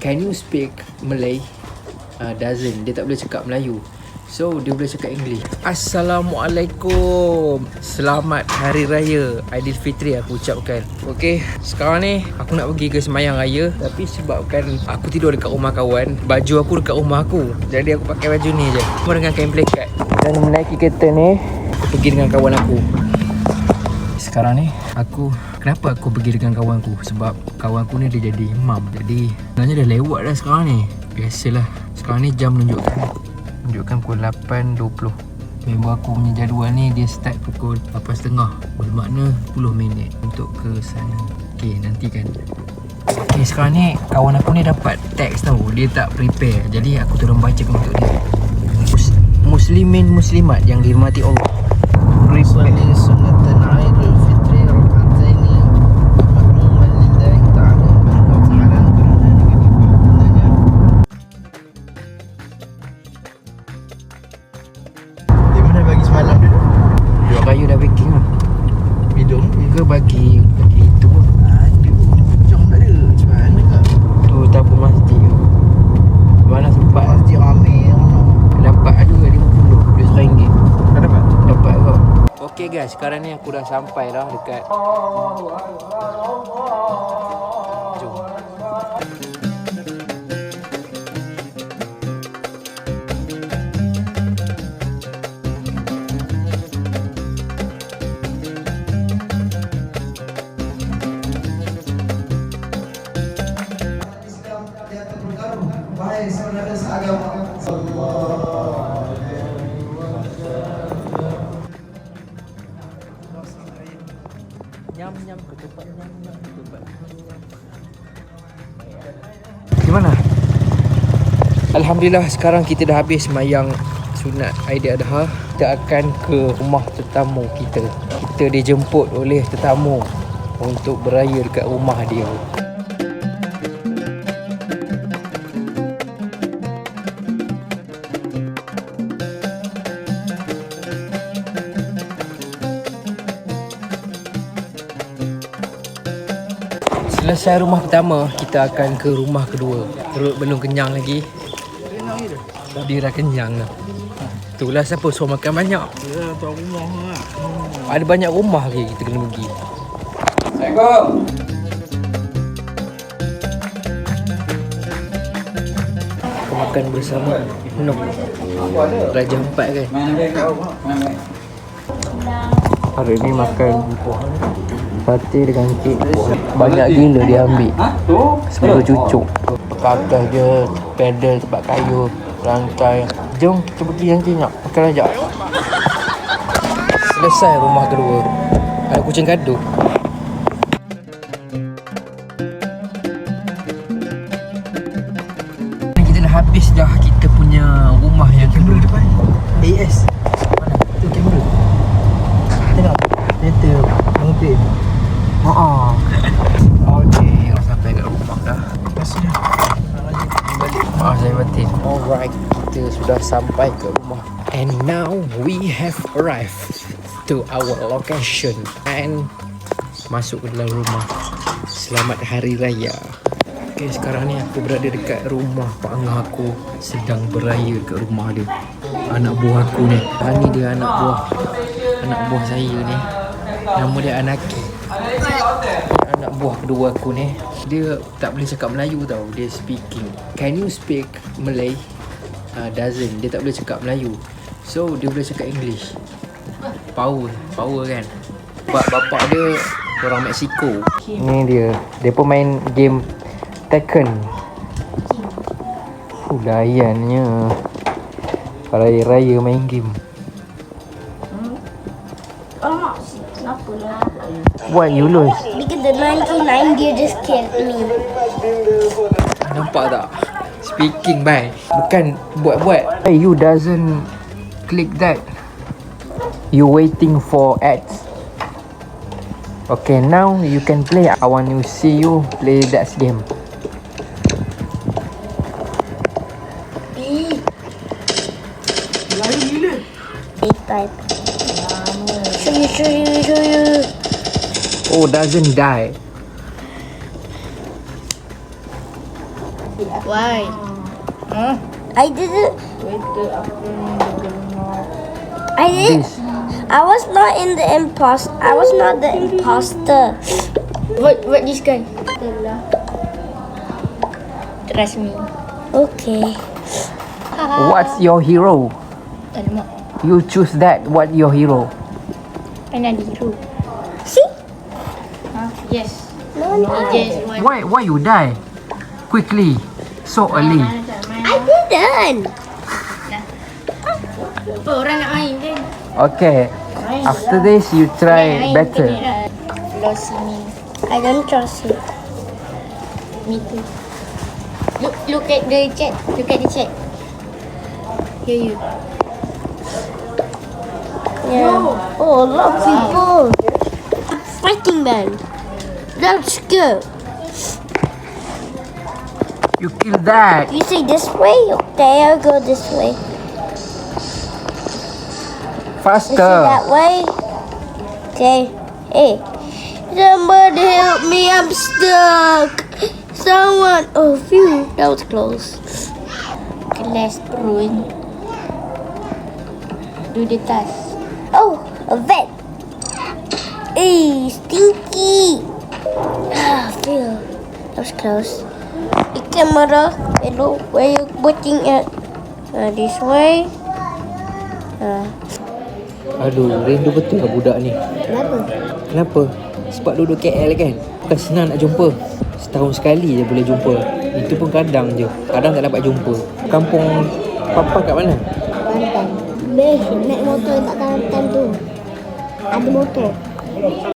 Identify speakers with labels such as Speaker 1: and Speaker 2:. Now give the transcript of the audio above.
Speaker 1: Can you speak Malay? Doesn't. Dia tak boleh cakap Melayu. So dia boleh cakap English. Assalamualaikum. Selamat Hari Raya Aidilfitri aku ucapkan. Okay, sekarang ni aku nak pergi ke Semayang Raya. Tapi sebabkan aku tidur dekat rumah kawan, baju aku dekat rumah aku, jadi aku pakai baju ni je. Aku dengan kain pelikat. Dan menaiki kereta ni, aku pergi dengan kawan aku. Sekarang ni kenapa aku pergi dengan kawanku? Sebab kawanku ni dia jadi imam. Jadi sebenarnya dah lewat dah sekarang ni. Biasalah, sekarang ni jam menunjukkan pukul 8.20. Member aku punya jadual ni dia start pukul 8.30. Bermakna 10 minit untuk ke sana. Okay, nantikan. Okay, sekarang ni kawan aku ni dapat teks tau. Dia tak prepare. Jadi aku tolong bacakan untuk dia. Muslimin muslimat yang dirahmati Allah, prepare
Speaker 2: sunatan Aidilfitri rak'ataini makluman lillahi ta'ala wa ta'ala di mana bagi semalam dulu?
Speaker 1: Dua kayu dah baking lah.
Speaker 2: Hidung
Speaker 1: Ke bagi itu pun.
Speaker 2: ada macam tak ada macam mana kak?
Speaker 1: Tu tabung masjid tu. Mana sempat
Speaker 2: Masjid ramai
Speaker 1: dapat juga 50 RM100.
Speaker 2: tak dapat?
Speaker 1: Dapat kau. Okay guys, sekarang ni aku dah sampai dah dekat. Jom.
Speaker 2: Wahai saudara seagama,
Speaker 1: Nyam-nyam ketupat, nyam-nyam ketupat. Gimana? Alhamdulillah, sekarang kita dah habis semayang sunat Aidiladha. Kita akan ke rumah tetamu kita. Kita dijemput oleh tetamu untuk beraya dekat rumah dia. Selesai rumah pertama, kita akan ke rumah kedua. Perut belum kenyang lagi. Dia dah kenyang dah. Itulah siapa suruh makan banyak.
Speaker 2: ya tuan rumah lah.
Speaker 1: Ada banyak rumah lagi kita kena pergi.
Speaker 2: Assalamualaikum.
Speaker 1: Kita makan bersama Noh Raja Empat kan. Hari ni makan sate dengan kek. Banyak gila dia ambil. Sebelum cucuk. Pakai dia pedal tempat kayu, rantai. Jom kita pergi nanti nak makan ajak. Selesai rumah kedua. Ada kucing gaduh. Kita dah habis dah kita punya rumah yang kedua.
Speaker 2: Depan AS
Speaker 1: Mana?
Speaker 2: tu kamera. Tengok kereta mengepin.
Speaker 1: Okay, dah sampai kat rumah dah.
Speaker 2: Masih dah balik.
Speaker 1: Maaf saya batin. Alright, kita sudah sampai ke rumah. And now we have arrived to our location and masuk ke dalam rumah. Selamat Hari Raya. Okay, sekarang ni aku berada dekat rumah Pak Angah aku. Sedang beraya dekat rumah dia. Anak buah aku ni. Ni dia anak buah saya ni. Nama dia Anaki. Anak buah kedua aku ni, dia tak boleh cakap Melayu tau. Dia speaking. Can you speak Malay? Doesn't. Dia tak boleh cakap Melayu. So dia boleh cakap English. Power kan. Sebab bapak dia orang Mexico. Ni dia. Dia pun main game Tekken. Layannya raya-raya main game.
Speaker 3: Kenapa lah?
Speaker 1: What you lose?
Speaker 3: Because the 99 dia just killed me.
Speaker 1: Nampak tak? Speaking bye. Bukan buat-buat. Hey, you doesn't click that. You waiting for ads. Okay, now you can play. I want to see you play that game.
Speaker 2: Lalu gila.
Speaker 3: Big pipe. Show you.
Speaker 1: Oh, doesn't die.
Speaker 4: Why? Huh?
Speaker 3: I didn't.
Speaker 4: Waiter apa ni?
Speaker 3: I didn't. I was not in the imposter. I was not the imposter.
Speaker 4: What this guy? Trust me.
Speaker 3: Okay.
Speaker 1: What's your hero?
Speaker 4: Alamak.
Speaker 1: You choose that. What your hero?
Speaker 4: Penadiru.
Speaker 3: See?
Speaker 4: Yes.
Speaker 3: No, no.
Speaker 4: Just one.
Speaker 1: Why you die? Quickly. So early.
Speaker 3: I didn't.
Speaker 4: Apa orang nak main kan?
Speaker 1: Okay. After this you try better.
Speaker 4: Lost me.
Speaker 3: I don't trust you.
Speaker 4: Me too. Look at the chat. Look at the chat. Here you.
Speaker 3: Yeah. Oh, a lot of people. Fighting man. Let's go.
Speaker 1: You kill that.
Speaker 3: You say this way? Okay, I'll go this way. You say
Speaker 1: Faster.
Speaker 3: that way? Okay. Hey. Somebody help me, I'm stuck. Someone. Oh, phew. That was close.
Speaker 4: Okay, let's ruin. Do the task.
Speaker 3: Oh, a vet. Hey, stinky. Ah, phew. That was close. The camera. Hello, where you pointing at? This way.
Speaker 1: Aduh, rindu betul lah budak ni.
Speaker 3: Kenapa?
Speaker 1: Kenapa? Sebab duduk KL kan. Bukan senang nak jumpa. Setahun sekali je boleh jumpa. Itu pun kadang je. Kadang tak dapat jumpa. Kampung Papa kat mana?
Speaker 3: Bantan. Naik motor tak tahan tu. Ada motor.